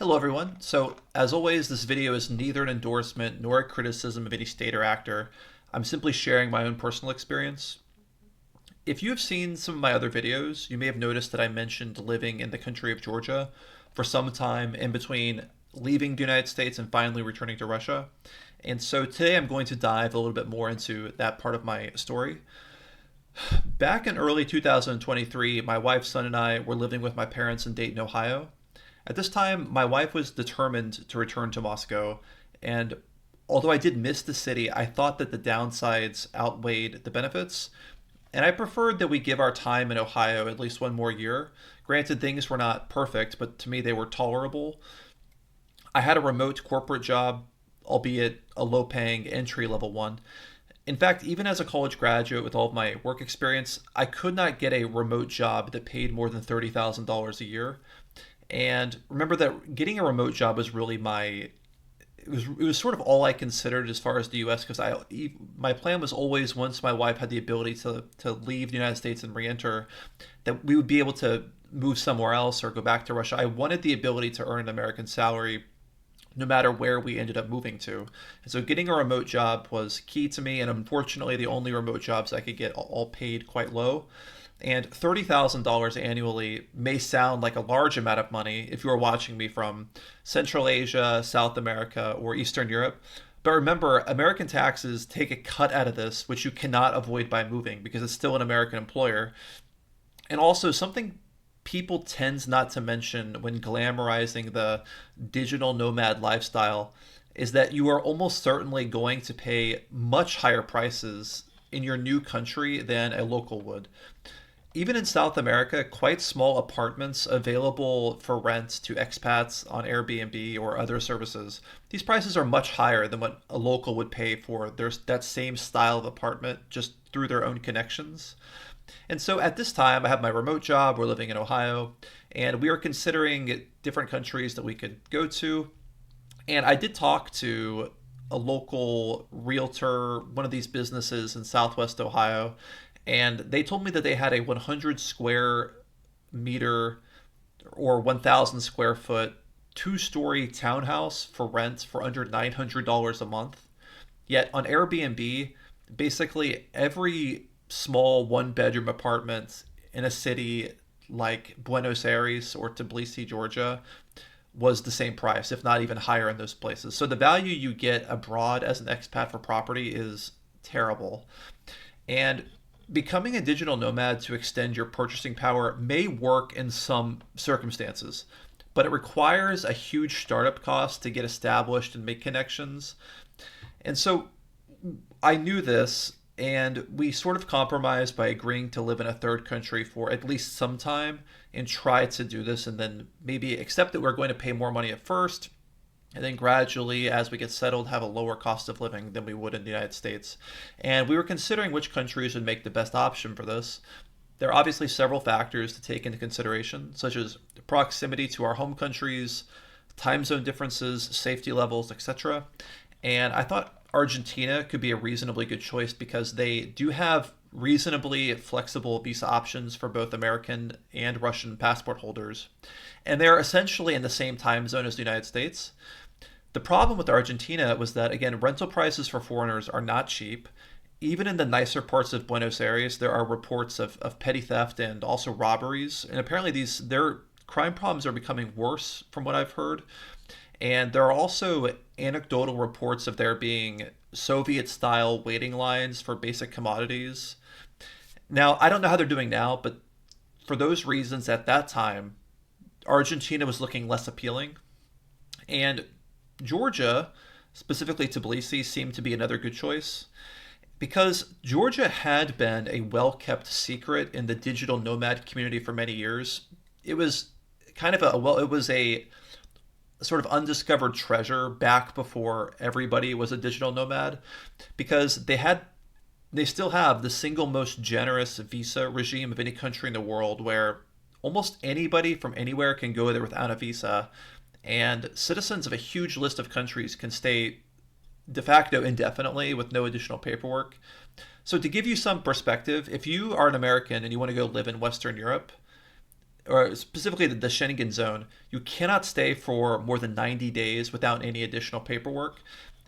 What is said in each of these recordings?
Hello everyone. So as always, this video is neither an endorsement nor a criticism of any state or actor. I'm simply sharing my own personal experience. If you have seen some of my other videos, you may have noticed that I mentioned living in the country of Georgia for some time in between leaving the United States and finally returning to Russia. And so today I'm going to dive a little bit more into that part of my story. Back in early 2023, my wife's son and I were living with my parents in Dayton, Ohio. At this time, my wife was determined to return to Moscow, and although I did miss the city, I thought that the downsides outweighed the benefits, and I preferred that we give our time in Ohio at least one more year. Granted, things were not perfect, but to me they were tolerable. I had a remote corporate job, albeit a low paying entry level one. In fact, even as a college graduate with all of my work experience, I could not get a remote job that paid more than $30,000 a year. And remember that getting a remote job was really it was sort of all I considered as far as the U.S. because my plan was always once my wife had the ability to leave the United States and re-enter, that we would be able to move somewhere else or go back to Russia. I wanted the ability to earn an American salary no matter where we ended up moving to. And so getting a remote job was key to me, and unfortunately the only remote jobs I could get all paid quite low. And $30,000 annually may sound like a large amount of money if you are watching me from Central Asia, South America, or Eastern Europe. But remember, American taxes take a cut out of this, which you cannot avoid by moving because it's still an American employer. And also, something people tend not to mention when glamorizing the digital nomad lifestyle is that you are almost certainly going to pay much higher prices in your new country than a local would. Even in South America, quite small apartments available for rent to expats on Airbnb or other services, these prices are much higher than what a local would pay for that same style of apartment just through their own connections. And so at this time, I have my remote job. We're living in Ohio, and we are considering different countries that we could go to. And I did talk to a local realtor, one of these businesses in Southwest Ohio, and they told me that they had a 100 square meter or 1,000 square foot two-story townhouse for rent for under $900 a month. Yet on Airbnb, basically every small one-bedroom apartment in a city like Buenos Aires or Tbilisi, Georgia, was the same price, if not even higher in those places. So the value you get abroad as an expat for property is terrible. And becoming a digital nomad to extend your purchasing power may work in some circumstances, but it requires a huge startup cost to get established and make connections. And so I knew this, and we sort of compromised by agreeing to live in a third country for at least some time and try to do this, and then maybe accept that we're going to pay more money at first, and then gradually, as we get settled, have a lower cost of living than we would in the United States. And we were considering which countries would make the best option for this. There are obviously several factors to take into consideration, such as proximity to our home countries, time zone differences, safety levels, etc. And I thought Argentina could be a reasonably good choice because they do have reasonably flexible visa options for both American and Russian passport holders. And they're essentially in the same time zone as the United States. The problem with Argentina was that, again, rental prices for foreigners are not cheap. Even in the nicer parts of Buenos Aires, there are reports of petty theft and also robberies. And apparently their crime problems are becoming worse from what I've heard. And there are also anecdotal reports of there being Soviet-style waiting lines for basic commodities. Now, I don't know how they're doing now, but for those reasons at that time, Argentina was looking less appealing. And Georgia, specifically Tbilisi, seemed to be another good choice because Georgia had been a well-kept secret in the digital nomad community for many years. It was kind of it was a sort of undiscovered treasure back before everybody was a digital nomad because they still have the single most generous visa regime of any country in the world where almost anybody from anywhere can go there without a visa, and citizens of a huge list of countries can stay de facto indefinitely with no additional paperwork. So to give you some perspective, if you are an American and you want to go live in Western Europe, or specifically the Schengen zone, you cannot stay for more than 90 days without any additional paperwork.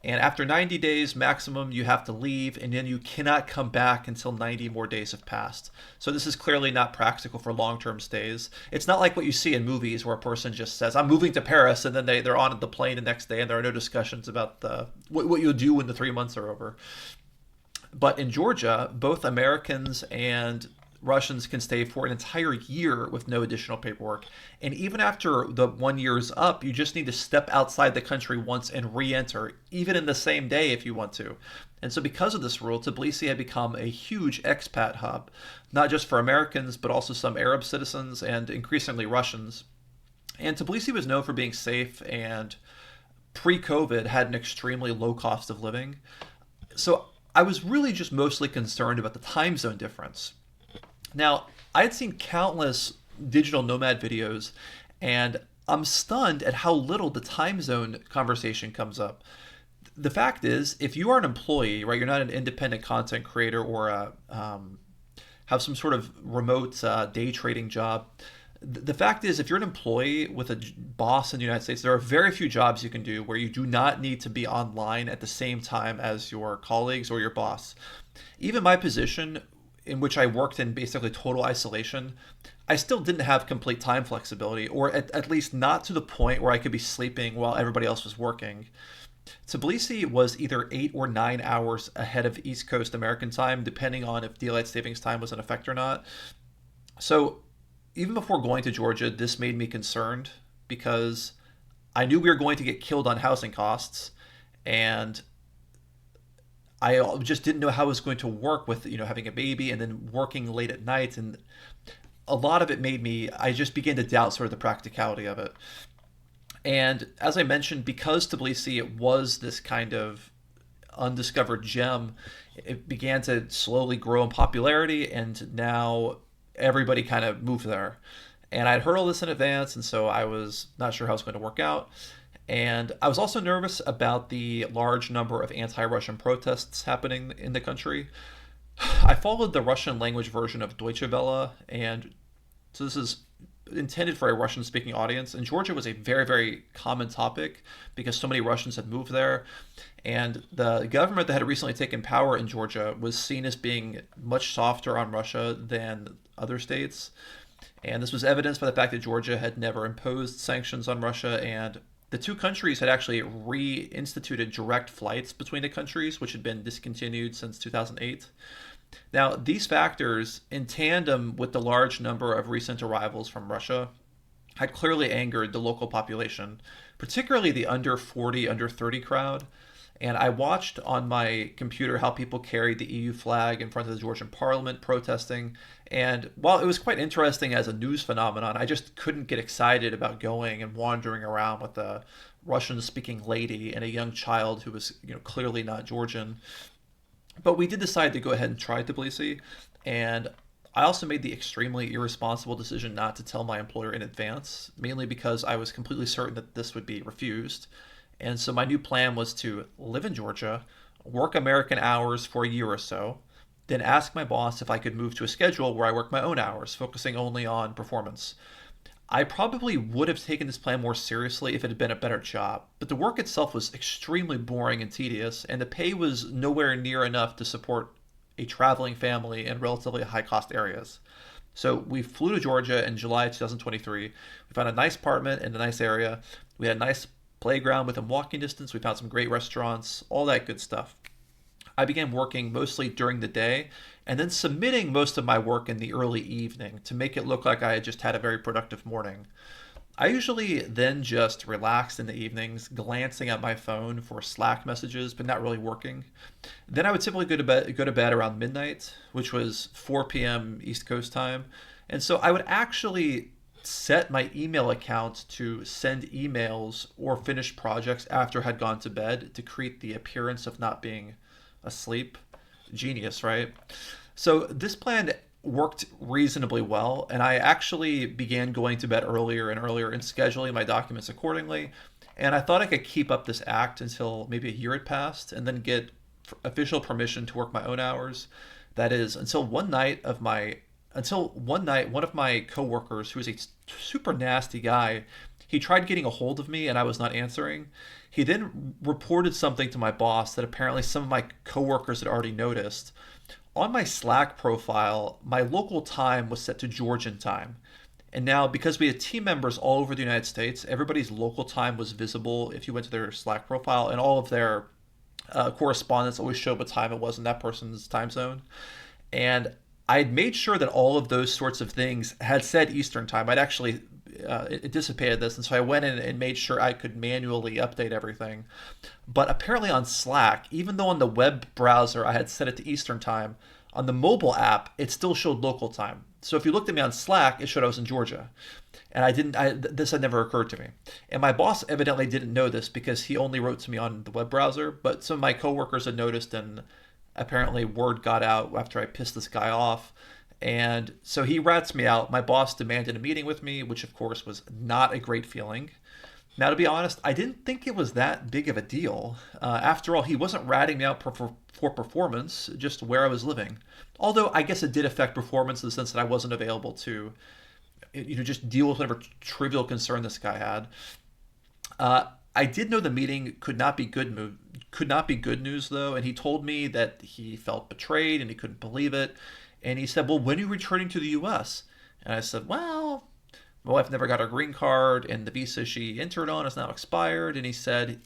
And after 90 days maximum, you have to leave, and then you cannot come back until 90 more days have passed. So this is clearly not practical for long-term stays. It's not like what you see in movies where a person just says, "I'm moving to Paris," and then they're on the plane the next day, and there are no discussions about what you'll do when the 3 months are over. But in Georgia, both Americans and Russians can stay for an entire year with no additional paperwork. And even after the 1 year is up, you just need to step outside the country once and re enter, even in the same day if you want to. And so, because of this rule, Tbilisi had become a huge expat hub, not just for Americans, but also some Arab citizens and increasingly Russians. And Tbilisi was known for being safe and pre COVID had an extremely low cost of living. So, I was really just mostly concerned about the time zone difference. Now, I had seen countless digital nomad videos, and I'm stunned at how little the time zone conversation comes up. The fact is, if you are an employee, right, you're not an independent content creator or have some sort of remote day trading job. The fact is, if you're an employee with a boss in the United States, there are very few jobs you can do where you do not need to be online at the same time as your colleagues or your boss. Even my position, in which I worked in basically total isolation, I still didn't have complete time flexibility, or at least not to the point where I could be sleeping while everybody else was working. Tbilisi was either 8 or 9 hours ahead of East Coast American time, depending on if daylight savings time was in effect or not. So even before going to Georgia, this made me concerned because I knew we were going to get killed on housing costs, and I just didn't know how it was going to work with having a baby and then working late at night, and a lot of it made me. I just began to doubt sort of the practicality of it. And as I mentioned, because Tbilisi it was this kind of undiscovered gem, it began to slowly grow in popularity, and now everybody kind of moved there. And I'd heard all this in advance, and so I was not sure how it was going to work out. And I was also nervous about the large number of anti-Russian protests happening in the country. I followed the Russian language version of Deutsche Welle, and so this is intended for a Russian-speaking audience. And Georgia was a very, very common topic because so many Russians had moved there. And the government that had recently taken power in Georgia was seen as being much softer on Russia than other states. And this was evidenced by the fact that Georgia had never imposed sanctions on Russia, and the two countries had actually reinstituted direct flights between the countries, which had been discontinued since 2008. Now, these factors, in tandem with the large number of recent arrivals from Russia, had clearly angered the local population, particularly the under 40, under 30 crowd. And I watched on my computer how people carried the EU flag in front of the Georgian parliament protesting. And while it was quite interesting as a news phenomenon, I just couldn't get excited about going and wandering around with a Russian speaking lady and a young child who was clearly not Georgian. But we did decide to go ahead and try Tbilisi. And I also made the extremely irresponsible decision not to tell my employer in advance, mainly because I was completely certain that this would be refused. And so my new plan was to live in Georgia, work American hours for a year or so, then ask my boss if I could move to a schedule where I work my own hours, focusing only on performance. I probably would have taken this plan more seriously if it had been a better job, but the work itself was extremely boring and tedious, and the pay was nowhere near enough to support a traveling family in relatively high cost areas. So we flew to Georgia in July 2023. We found a nice apartment in a nice area. We had a nice playground within walking distance. We found some great restaurants, all that good stuff. I began working mostly during the day and then submitting most of my work in the early evening to make it look like I had just had a very productive morning. I usually then just relaxed in the evenings, glancing at my phone for Slack messages, but not really working. Then I would typically go to bed around midnight, which was 4 p.m. East Coast time. And so I would actually set my email account to send emails or finish projects after I had gone to bed to create the appearance of not being asleep. Genius, right? So this plan worked reasonably well, and I actually began going to bed earlier and earlier and scheduling my documents accordingly. And I thought I could keep up this act until maybe a year had passed and then get official permission to work my own hours. That is, until one night of my until one night, one of my coworkers, who is a super nasty guy, he tried getting a hold of me and I was not answering. He then reported something to my boss that apparently some of my coworkers had already noticed. On my Slack profile, my local time was set to Georgian time. And now, because we had team members all over the United States, everybody's local time was visible if you went to their Slack profile, and all of their correspondence always showed what time it was in that person's time zone. And I'd made sure that all of those sorts of things had said Eastern time. I'd actually it dissipated this, and so I went in and made sure I could manually update everything. But apparently on Slack, even though on the web browser I had set it to Eastern time, on the mobile app it still showed local time. So if you looked at me on Slack, it showed I was in Georgia, and I didn't. This had never occurred to me, and my boss evidently didn't know this because he only wrote to me on the web browser. But some of my coworkers had noticed, and apparently word got out after I pissed this guy off. And so he rats me out. My boss demanded a meeting with me, which of course was not a great feeling. Now, to be honest, I didn't think it was that big of a deal. After all, he wasn't ratting me out for performance, just where I was living. Although I guess it did affect performance in the sense that I wasn't available to, just deal with whatever trivial concern this guy had. I did know the meeting could not be good news though, and he told me that he felt betrayed and he couldn't believe it. And he said, "Well, when are you returning to the U.S.?" And I said, "Well, my wife never got her green card, and the visa she entered on is now expired." And he said,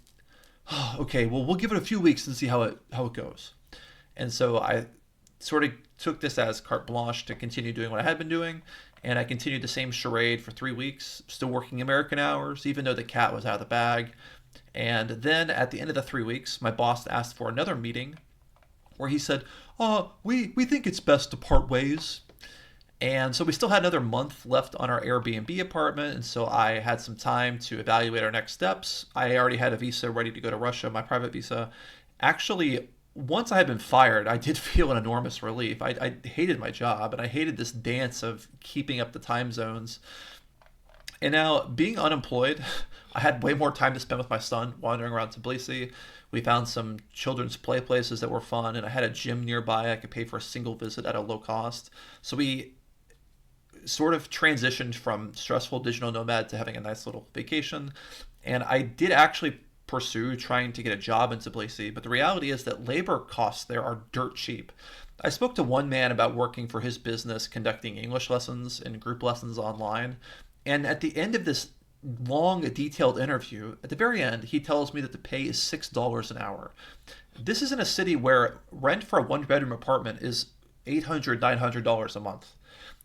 "Oh, okay, well, we'll give it a few weeks and see how it goes." And so I sort of took this as carte blanche to continue doing what I had been doing, and I continued the same charade for 3 weeks, still working American hours, even though the cat was out of the bag. And then at the end of the 3 weeks, my boss asked for another meeting where he said, we think it's best to part ways. And so we still had another month left on our Airbnb apartment, and so I had some time to evaluate our next steps. I already had a visa ready to go to Russia, my private visa. Actually, once I had been fired, I did feel an enormous relief. I hated my job, and I hated this dance of keeping up the time zones. And now, being unemployed, I had way more time to spend with my son wandering around Tbilisi. We found some children's play places that were fun, and I had a gym nearby I could pay for a single visit at a low cost. So we sort of transitioned from stressful digital nomad to having a nice little vacation. And I did actually pursue trying to get a job in Tbilisi, but the reality is that labor costs there are dirt cheap. I spoke to one man about working for his business conducting English lessons and group lessons online. And at the end of this long, detailed interview, at the very end, he tells me that the pay is $6 an hour. This is in a city where rent for a one-bedroom apartment is $800, $900 a month.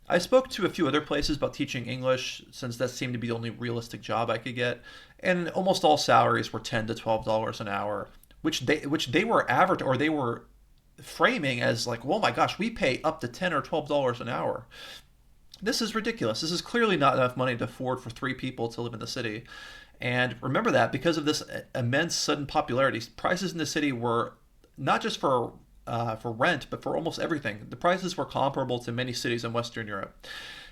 I spoke to a few other places about teaching English since that seemed to be the only realistic job I could get, and almost all salaries were $10 to $12 an hour, which they were average or they were framing as like, "Oh my gosh, we pay up to $10 or $12 an hour." This is ridiculous. This is clearly not enough money to afford for 3 people to live in the city. And remember that because of this immense sudden popularity, prices in the city were not just for rent, but for almost everything. The prices were comparable to many cities in Western Europe.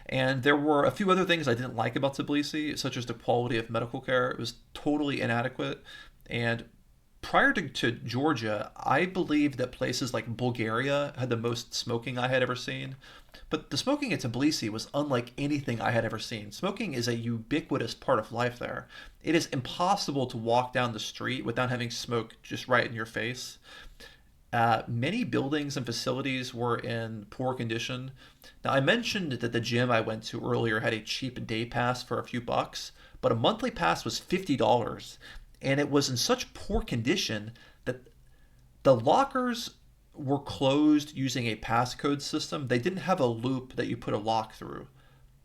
And there were a few other things I didn't like about Tbilisi, such as the quality of medical care. It was totally inadequate. And prior to Georgia, I believed that places like Bulgaria had the most smoking I had ever seen. But the smoking at Tbilisi was unlike anything I had ever seen. Smoking is a ubiquitous part of life there. It is impossible to walk down the street without having smoke just right in your face. Many buildings and facilities were in poor condition. Now, I mentioned that the gym I went to earlier had a cheap day pass for a few bucks, but a monthly pass was $50, and it was in such poor condition that the lockers were closed using a passcode system. They didn't have a loop that you put a lock through.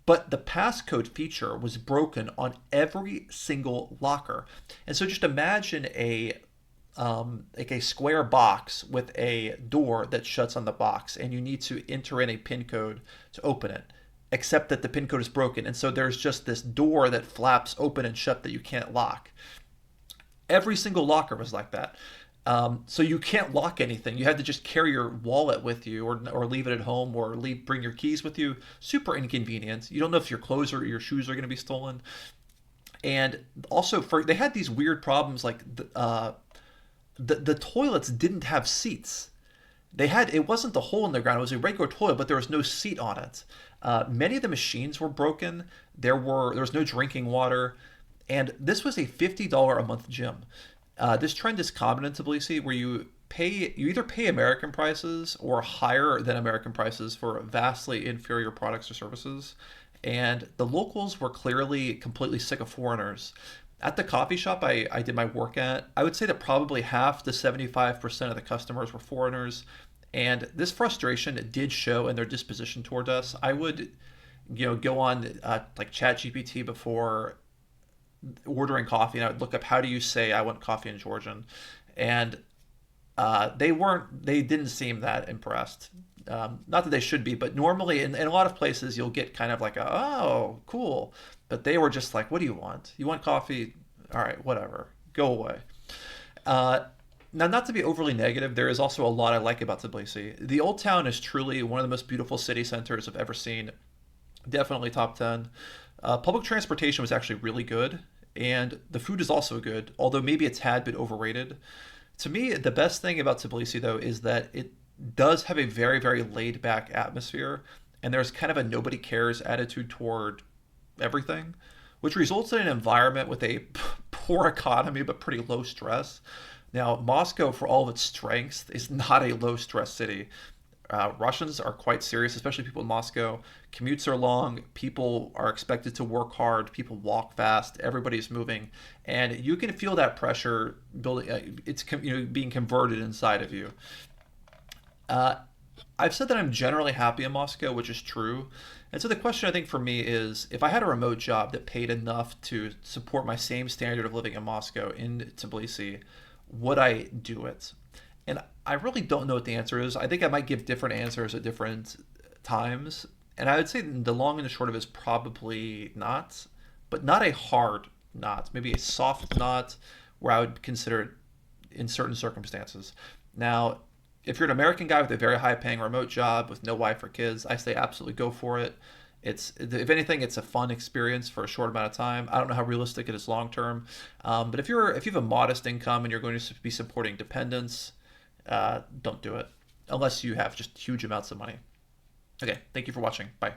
But the passcode feature was broken on every single locker. And so just imagine like a square box with a door that shuts on the box, and you need to enter in a PIN code to open it. Except that the PIN code is broken, and so there's just this door that flaps open and shut that you can't lock. Every single locker was like that. So you can't lock anything. You had to just carry your wallet with you, or leave it at home, or bring your keys with you. Super inconvenient. You don't know if your clothes or your shoes are going to be stolen. And also, they had these weird problems like the toilets didn't have seats. They had, it wasn't the hole in the ground, it was a regular toilet, but there was no seat on it. Many of the machines were broken. There was no drinking water, and this was a $50 a month gym. This trend is common in Tbilisi, where you either pay American prices or higher than American prices for vastly inferior products or services. And the locals were clearly completely sick of foreigners. At the coffee shop I did my work at, I would say that probably half to 75% of the customers were foreigners. And this frustration did show in their disposition toward us. I would, go on like ChatGPT before ordering coffee, and I would look up how do you say I want coffee in Georgian, and they didn't seem that impressed. Not that they should be, but normally in a lot of places you'll get kind of like a, oh, cool, but they were just like, what do you want? You want coffee? All right, whatever, go away. Uh, Now, not to be overly negative, there is also a lot I like about Tbilisi. The Old Town is truly one of the most beautiful city centers I've ever seen. Definitely top 10. Public transportation was actually really good, and the food is also good, although maybe a tad bit overrated. To me, the best thing about Tbilisi, though, is that it does have a very, very laid back atmosphere, and there's kind of a nobody cares attitude toward everything, which results in an environment with a poor economy but pretty low stress. Now, Moscow, for all of its strengths, is not a low stress city. Russians are quite serious, especially people in Moscow. Commutes are long. People are expected to work hard. People walk fast. Everybody's moving, and you can feel that pressure building. It's being converted inside of you. Uh, I've said that I'm generally happy in Moscow, which is true. And so the question I think for me is, if I had a remote job that paid enough to support my same standard of living in Moscow in Tbilisi, would I do it? And I really don't know what the answer is. I think I might give different answers at different times. And I would say the long and the short of it is probably not, but not a hard not, maybe a soft not where I would consider it in certain circumstances. Now, if you're an American guy with a very high paying remote job with no wife or kids, I say absolutely go for it. It's, if anything, it's a fun experience for a short amount of time. I don't know how realistic it is long term, but if you have a modest income and you're going to be supporting dependents, don't do it unless you have just huge amounts of money. Okay, thank you for watching. Bye.